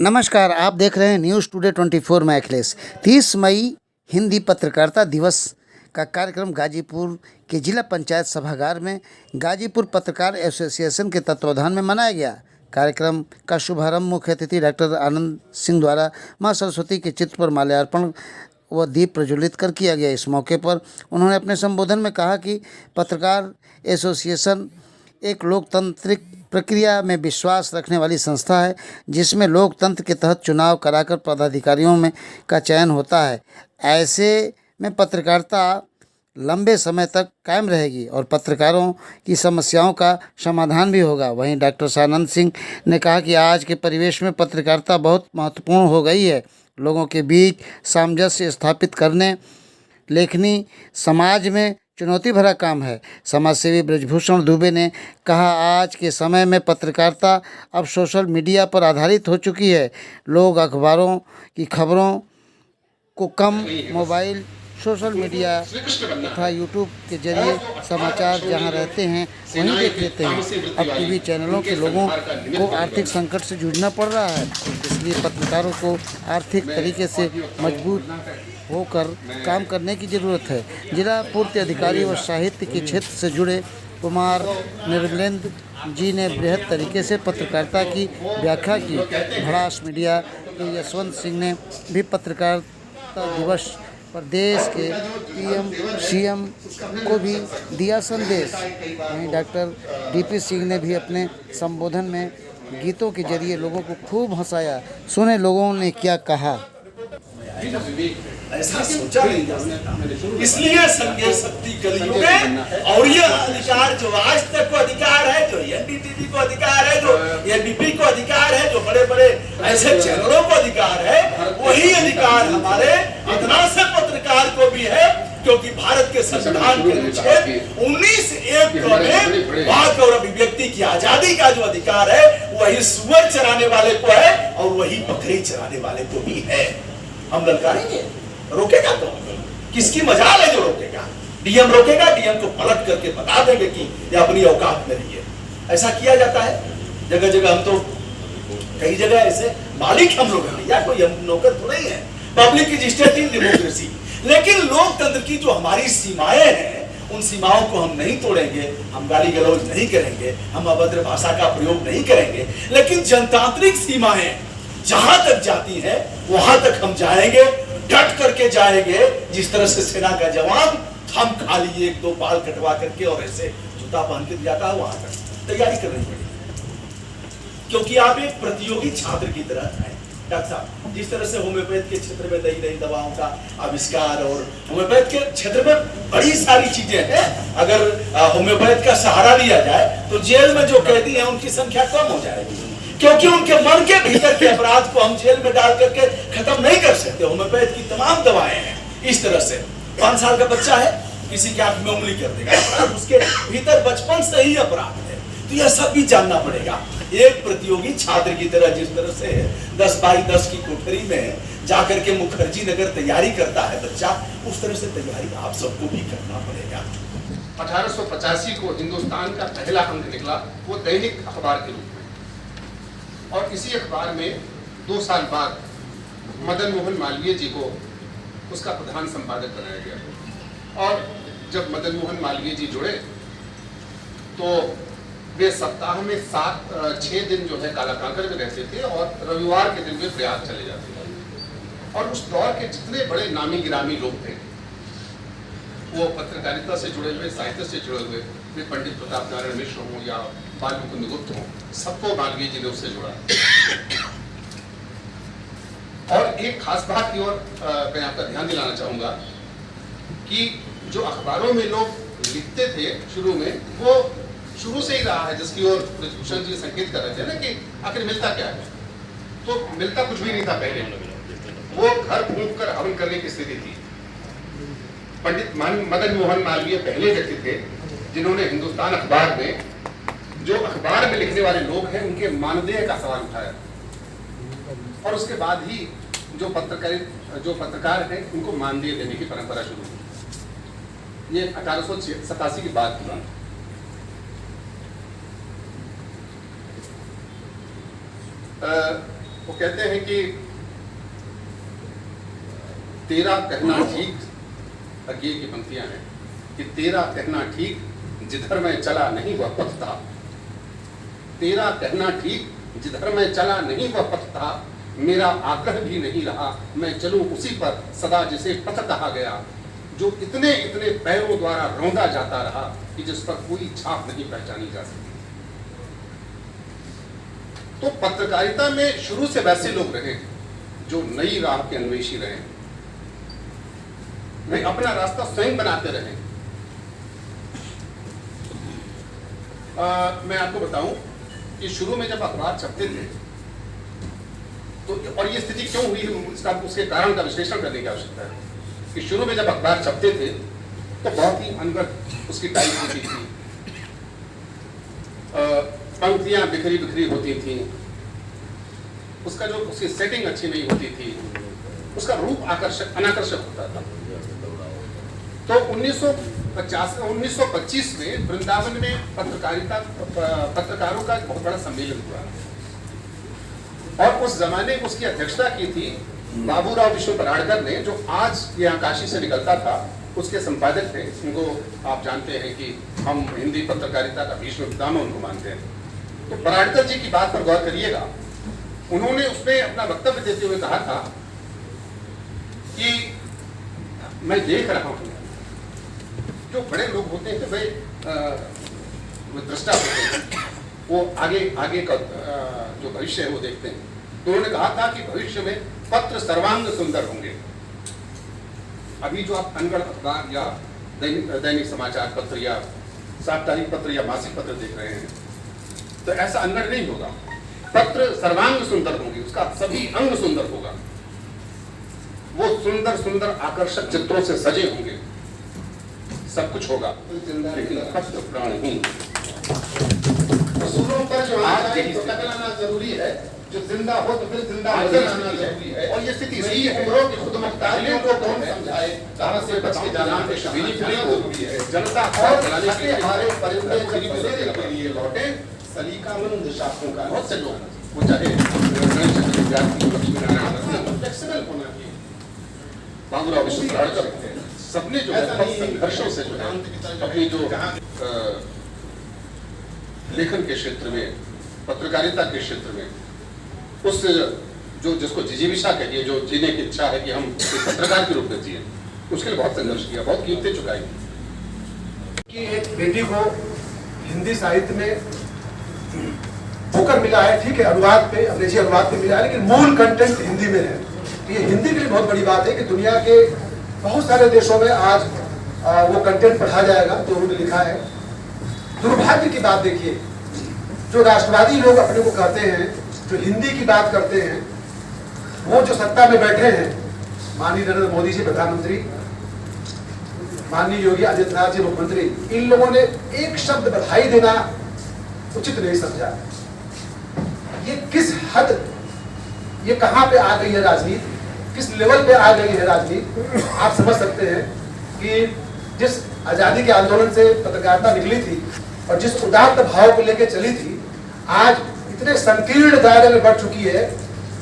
नमस्कार, आप देख रहे हैं न्यूज़ टुडे 24 में अखिलेश। 30 मई हिंदी पत्रकारिता दिवस का कार्यक्रम गाजीपुर के जिला पंचायत सभागार में गाजीपुर पत्रकार एसोसिएशन के तत्वावधान में मनाया गया। कार्यक्रम का शुभारंभ मुख्य अतिथि डॉक्टर आनंद सिंह द्वारा मां सरस्वती के चित्र पर माल्यार्पण व दीप प्रज्वलित कर किया गया। इस मौके पर उन्होंने अपने संबोधन में कहा कि पत्रकार एसोसिएशन एक लोकतांत्रिक प्रक्रिया में विश्वास रखने वाली संस्था है, जिसमें लोकतंत्र के तहत चुनाव कराकर पदाधिकारियों में का चयन होता है। ऐसे में पत्रकारिता लंबे समय तक कायम रहेगी और पत्रकारों की समस्याओं का समाधान भी होगा। वहीं डॉक्टर आनंद सिंह ने कहा कि आज के परिवेश में पत्रकारिता बहुत महत्वपूर्ण हो गई है। लोगों के बीच सामंजस्य स्थापित करने लेखनी समाज में चुनौती भरा काम है। समाजसेवी ब्रजभूषण दुबे ने कहा, आज के समय में पत्रकारिता अब सोशल मीडिया पर आधारित हो चुकी है। लोग अखबारों की खबरों को कम मोबाइल, सोशल मीडिया तथा यूट्यूब के जरिए समाचार जहां रहते हैं वहीं देख लेते हैं। अब टीवी चैनलों के लोगों को आर्थिक संकट से जूझना पड़ रहा है, इसलिए पत्रकारों को आर्थिक तरीके से मजबूत होकर काम करने की ज़रूरत है। जिला पूर्ति अधिकारी व साहित्य के क्षेत्र से जुड़े कुमार निर्मलेंद्र जी ने बृहद तरीके से पत्रकारिता की व्याख्या की। भड़ास मीडिया के यशवंत सिंह ने भी पत्रकारिता दिवस पर देश के पीएम सीएम को भी दिया संदेश। वहीं डॉक्टर डीपी सिंह ने भी अपने संबोधन में गीतों के जरिए लोगों को खूब हंसाया। सुने लोगों ने क्या कहा। ऐसा सोचा नहीं जा सकता, इसलिए संज्ञा शक्ति कलयुग है। और ये अधिकार जो आज तक को अधिकार है, जो एनडीटीवी को अधिकार है, जो एबीपी को अधिकार है, जो बड़े बड़े ऐसे चैनलों को अधिकार है, वही अधिकार हमारे अधनाशा पत्रकार को भी है। क्योंकि भारत के संविधान के अनुच्छेद 19(1) में वाक और अभिव्यक्ति की आजादी का जो अधिकार है, वही सुअर चराने वाले को है और वही बकरी चराने वाले को भी है। हम ललकारेंगे, रोकेगा कौन? किसकी मजाल है जो रोकेगा? डीएम रोकेगा, डीएम को पलट करके बता देंगे कि ये अपनी औकात में नहीं है। ऐसा किया जाता है जगह जगह। हम तो कई जगह ऐसे मालिक हम लोग हैं, या कोई हम नौकर तो नहीं है। Public is state in democracy. लेकिन लोकतंत्र की जो हमारी सीमाएं हैं, उन सीमाओं को हम नहीं तोड़ेंगे। हम गाली गलौज नहीं करेंगे, हम अभद्र भाषा का प्रयोग नहीं करेंगे। लेकिन जनतांत्रिक सीमाएं जहां तक जाती है वहां तक हम जाएंगे, डट करके जाएंगे। जिस तरह से सेना का जवान हम खाली 1-2 बाल कटवा करके और ऐसे जूता पहन के जाता है, वहां तक तैयारी करनी पड़ेगी। क्योंकि आप एक प्रतियोगी छात्र की तरह हैं। डॉक्टर साहब, जिस तरह से होम्योपैथ के क्षेत्र में नई नई दवाओं का आविष्कार, और होम्योपैथ के क्षेत्र में बड़ी सारी चीजें हैं। अगर होम्योपैथ का सहारा लिया जाए तो जेल में जो कैदी हैं उनकी संख्या कम हो जाएगी, क्योंकि उनके मन के भीतर के अपराध को हम जेल में डाल करके खत्म नहीं कर सकते। होम्योपैथ की तमाम दवाएं हैं इस तरह से। 5 साल का बच्चा है, किसी के आंख में उंगली कर देगा, अपराध उसके भीतर बचपन से ही अपराध है। तो यह सब भी जानना पड़ेगा। एक प्रतियोगी छात्र की तरह जिस तरह से 10x10 की कोठरी में जाकर के मुखर्जी नगर तैयारी करता है बच्चा, उस तरह से तैयारी आप सबको भी करना पड़ेगा। 1885 को हिंदुस्तान का पहला अंक निकला, वो दैनिक अखबार के रूप में। और इसी अखबार में 2 साल बाद मदन मोहन मालवीय जी को उसका प्रधान संपादक बनाया गया। और जब मदन मोहन मालवीय जी जुड़े तो वे सप्ताह में 6 दिन जो है काला कांकर में रहते थे और रविवार के दिन वे प्रयाग चले जाते थे। और उस दौर के जितने बड़े नामी गिरामी लोग थे, वो पत्रकारिता से जुड़े हुए, साहित्य से जुड़े हुए, वे पंडित प्रताप नारायण मिश्र हों या बाल मुकुंद गुप्त हों, सबको मालवीय जी ने उससे जोड़ा। और एक खास बात की ओर मैं आपका ध्यान दिलाना चाहूंगा कि जो अखबारों में लोग लिखते थे शुरू में, वो शुरू से ही रहा है, जिसकी ओर ब्रजभूषण जी संकेत कर रहे थे ना कि आखिर मिलता क्या है। तो मिलता कुछ भी नहीं था पहले। वो घर फूंक कर हवन करने की स्थिति थी। पंडित मदन मोहन मालवीय पहले व्यक्ति थे जिन्होंने हिंदुस्तान अखबार में, जो अखबार में लिखने वाले लोग हैं, उनके मानदेय का सवाल उठाया। और उसके बाद ही जो पत्रकार हैं उनको मानदेय देने की परंपरा शुरू हुई। ये 1887 की बात की। वो कहते हैं कि तेरा कहना ठीक, अज्ञे की पंक्तियां हैं कि तेरा कहना ठीक, जिधर मैं चला नहीं वह पथ था। तेरा कहना ठीक, जिधर मैं चला नहीं वह पथ था। मेरा आग्रह भी नहीं रहा, मैं चलूं उसी पर सदा जिसे पथ कहा गया। जो इतने इतने पैरों द्वारा रौंदा जाता रहा कि जिस पर कोई छाप नहीं पहचानी जा सकती। तो पत्रकारिता में शुरू से वैसे लोग रहे जो नई राह के अन्वेषी रहे, नहीं अपना रास्ता स्वयं बनाते रहे। मैं आपको बताऊं कि शुरू में जब अखबार छपते थे तो, और ये स्थिति क्यों हुई इसका उसके कारण का विश्लेषण करने की आवश्यकता है कि शुरू में जब अखबार छपते थे तो बहुत ही अनगढ़ उसकी टाइप होती थी, पंक्तियां बिखरी बिखरी होती थी, उसका जो उसकी सेटिंग अच्छी नहीं होती थी, उसका रूप अनाकर्षक होता था। तो 1925 में वृंदावन में पत्रकारों का एक बहुत बड़ा सम्मेलन हुआ और उस जमाने में उसकी अध्यक्षता की थी बाबूराव विष्णु पराड़कर ने, जो आज यहाँ काशी से निकलता था उसके संपादक थे। उनको आप जानते हैं कि हम हिंदी पत्रकारिता का भीष्म पितामह उनको मानते हैं। तो पराड़कर जी की बात पर गौर करिएगा, उन्होंने उसमें अपना वक्तव्य देते हुए कहा था कि मैं देख रहा हूं जो बड़े लोग होते हैं वे दृष्टा होते हैं, वो आगे का जो भविष्य है वो देखते हैं। तो उन्होंने कहा था कि भविष्य में पत्र सर्वांग सुंदर होंगे। अभी जो आप अनगढ़ अखबार या दैनिक समाचार पत्र या साप्ताहिक पत्र या मासिक पत्र देख रहे हैं तो ऐसा अनगढ़ नहीं होगा। पत्र सर्वांग सुंदर होंगे, उसका सभी अंग सुंदर होगा, वो सुंदर सुंदर आकर्षक चित्रों से सजे होंगे, सब कुछ होगा, लेकिन पत्र प्राणहीन। सूरों पर जो आज के नकल आना जरूरी है, जो जिंदा हो तो फिर जिंदा नजर आना जरूरी है। और ये स्थिति इसलिए उम्रों की खुदमुख्तारियों को कौन समझाए, कहां से बच के जाना है, शबीनी पूरी को जनता और चलाने के लिए हमारे परिंदे जब के लिए लौटे सलीकामंद शासकों का बहुत से लोग वो चाहे लक्ष्मी नारायण फ्लेक्सिबल होना चाहिए। बाबूराव विष्णु पराड़कर सबने जो संघर्षों से जो है अपनी जो लेखन के क्षेत्र में, पत्रकारिता के क्षेत्र में, उस जो जिसको जिजीविषा कहिए, जो जीने की इच्छा है कि हम एक पत्रकार के रूप में जिए, उसके लिए बहुत संघर्ष किया, बहुत कीमतें चुकाई। कि एक बेटी को हिंदी साहित्य में होकर मिला है, ठीक है, अनुवाद पे, अंग्रेजी अनुवाद पे मिला है, लेकिन मूल कंटेंट हिंदी में है। तो ये हिंदी के लिए बहुत बड़ी बात है कि दुनिया के बहुत सारे देशों में आज वो कंटेंट पढ़ा जाएगा, तो उन्होंने लिखा है। दुर्भाग्य की बात देखिए, जो राष्ट्रवादी लोग अपने को कहते हैं, जो हिंदी की बात करते हैं, वो जो सत्ता में बैठे हैं, माननीय नरेंद्र मोदी जी प्रधानमंत्री, माननीय योगी आदित्यनाथ जी मुख्यमंत्री, इन लोगों ने एक शब्द बधाई देना उचित नहीं समझा। ये किस हद, ये कहां पे आ गई है राजनीति, किस लेवल पे आ गई है राजनीति, आप समझ सकते हैं कि जिस आजादी के आंदोलन से पत्रकारिता निकली थी और जिस उदात्त भाव को लेकर चली थी, आज इतने संकीर्ण दायरे में बढ़ चुकी है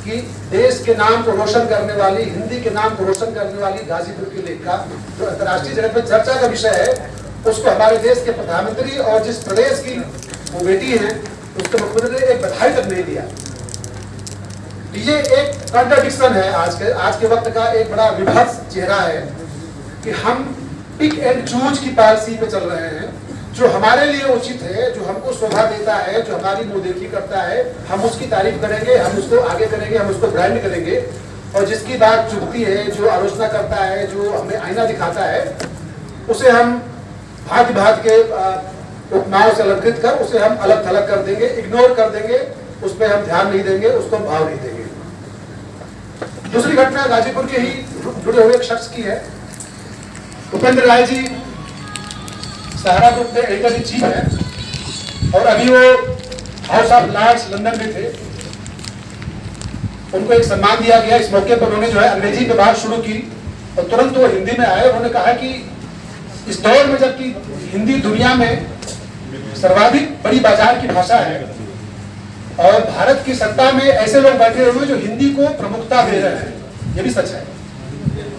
कि देश के नाम को रोशन करने वाली, हिंदी के नाम को रोशन करने वाली गाजीपुर की लेखिका, जो अंतर्राष्ट्रीय जगत में चर्चा का विषय है, उसको हमारे देश के प्रधानमंत्री और जिस प्रदेश की वो बेटी है उसके मुख्यमंत्री ने एक बधाई तक नहीं दिया। ये एक कॉन्ट्राडिक्शन है, आज के वक्त का एक बड़ा विभत्स चेहरा है कि हम पिक एंड चूज की पॉलिसी पे चल रहे हैं। जो हमारे लिए उचित है, जो हमको शोभा देता है, जो हमारी मुंहदेखी करता है, हम उसकी तारीफ करेंगे, हम उसको आगे करेंगे, हम उसको ब्रांड करेंगे, और जिसकी बात चुभती है, जो आलोचना करता है, जो हमें आईना दिखाता है, उसे हम भांति भांति के उपमाओं से अलंकृत कर उसे हम अलग थलग कर देंगे, इग्नोर कर देंगे, उस पर हम ध्यान नहीं देंगे, उसको हम भाव नहीं देंगे। दूसरी घटना गाजीपुर के ही जुड़े हुए एक शख्स की है। उपेंद्र राय जी सहारा ग्रुप में एडिटर इन चीफ है और अभी वो हाउस ऑफ लॉर्ड्स लंदन में थे। उनको एक सम्मान दिया गया। इस मौके पर उन्होंने जो है अंग्रेजी में बात शुरू की और तुरंत वो हिंदी में आए। उन्होंने कहा कि इस दौर में जबकि हिंदी दुनिया में सर्वाधिक बड़ी बाजार की भाषा है, और भारत की सत्ता में ऐसे लोग बैठे हुए हैं जो हिंदी को प्रमुखता दे रहे हैं, ये भी सच है।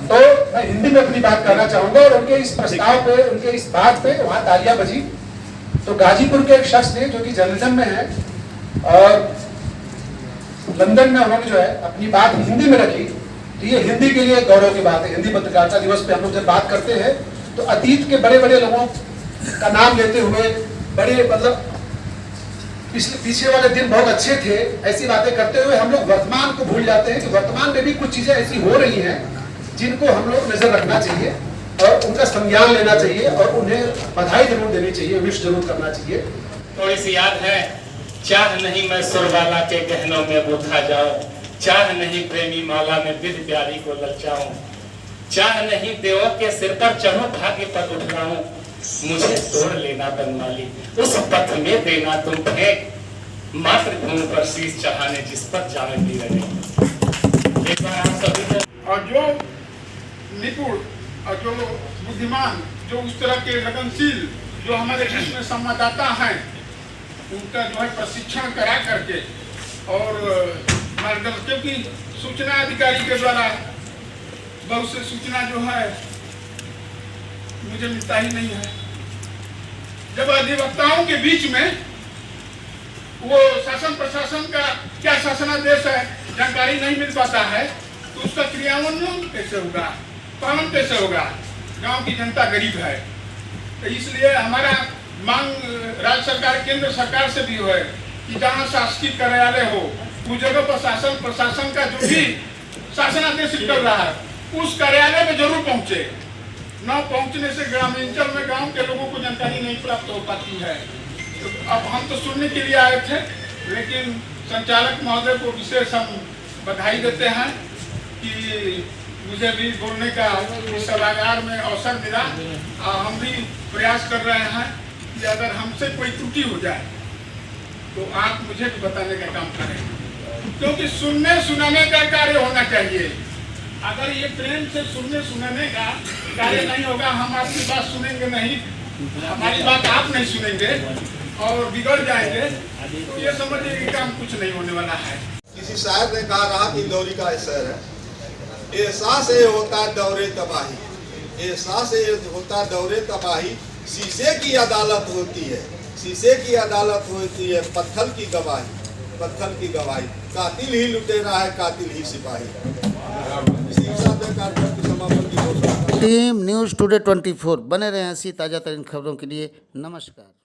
तो मैं हिंदी में अपनी बात करना चाहूंगा और उनके इस प्रस्ताव पे, उनके इस बात पे वहां तालियां बजी। तो गाजीपुर के एक शख्स ने, जो कि जर्नलिज्म में है और लंदन में उन्होंने जो है अपनी बात हिंदी में रखी, तो ये हिंदी के लिए गौरव की बात है। हिंदी पत्रकारिता दिवस पे हम लोग जब बात करते हैं तो अतीत के बड़े बड़े लोगों का नाम लेते हुए, बड़े मतलब पीछे वाले दिन बहुत अच्छे थे, ऐसी बातें करते हुए हम लोग वर्तमान को भूल जाते हैं कि वर्तमान में भी कुछ चीजें ऐसी हो रही हैं जिनको हम लोग नजर रखना चाहिए और उनका संज्ञान लेना चाहिए और उन्हें बधाई जरूर देनी चाहिए, विश जरूर करना चाहिए। थोड़ी सी याद है, चाह नहीं मैं सुरबाला के गहनों में बुझा जाऊं, चाह नहीं प्रेमी माला में विध प्यारी को ललचाऊं, चाह नहीं देवों के सिर पर चढ़ो भाग्य पर उठलाऊं, मुझे तोड़ लेना बनमाली उस पथ में देना तुम फेंक, मात्र भूमि पर शीश चढ़ाने जिस पर जावेंगी रहे। एक बार आप सभी को, और जो निपुण और जो बुद्धिमान, जो उस तरह के लगनशील जो हमारे देश में संवाददाता हैं, उनका जो है प्रशिक्षण करा करके और मार्गदर्शन, क्योंकि सूचना अधिकारी के द्वारा बहुत से सूचना जो है मुझे मिलता ही नहीं है। जब अधिवक्ताओं के बीच में वो शासन प्रशासन का क्या शासनादेश है जानकारी नहीं मिल पाता है, तो उसका क्रियान्वयन कैसे होगा, पालन कैसे होगा? गांव की जनता गरीब है, तो इसलिए हमारा मांग राज्य सरकार, केंद्र सरकार से भी है कि जहां शासकीय कार्यालय हो उस जगह पर शासन प्रशासन का जो भी शासनादेश निकल रहा है उस कार्यालय में जरूर पहुंचे। न पहुंचने से ग्रामीणचल में गांव के लोगों को जानकारी नहीं प्राप्त हो पाती है। तो अब हम तो सुनने के लिए आए थे, लेकिन संचालक महोदय को विशेष हम बधाई देते हैं कि मुझे भी बोलने का इस सभागार में अवसर मिला। हम भी प्रयास कर रहे हैं कि अगर हमसे कोई त्रुटि हो जाए तो आप मुझे भी बताने का काम करें, क्योंकि सुनने सुनाने का कार्य होना चाहिए। अगर ये प्रेम से सुनने सुनाने का कार्य नहीं होगा, हम आपकी बात सुनेंगे नहीं, हमारी बात आप नहीं सुनेंगे और बिगड़ जाएंगे, तो ये समझिए कि काम कुछ नहीं होने वाला है। किसी शायर ने कहा रहा कि इंदौरी का शेर है, एहसास ये होता दौरे तबाही, एहसास ये होता दौरे तबाही, शीशे की अदालत होती है, शीशे की अदालत होती है, पत्थर की गवाही, पत्थर की गवाही, कातिल ही लुटेरा है, कातिल ही सिपाही। इसी के साथ कार्यक्रम की समापन की घोषणा। टीम न्यूज़ टुडे 24 बने रहे ऐसी ताज़ा तरीन खबरों के लिए। नमस्कार।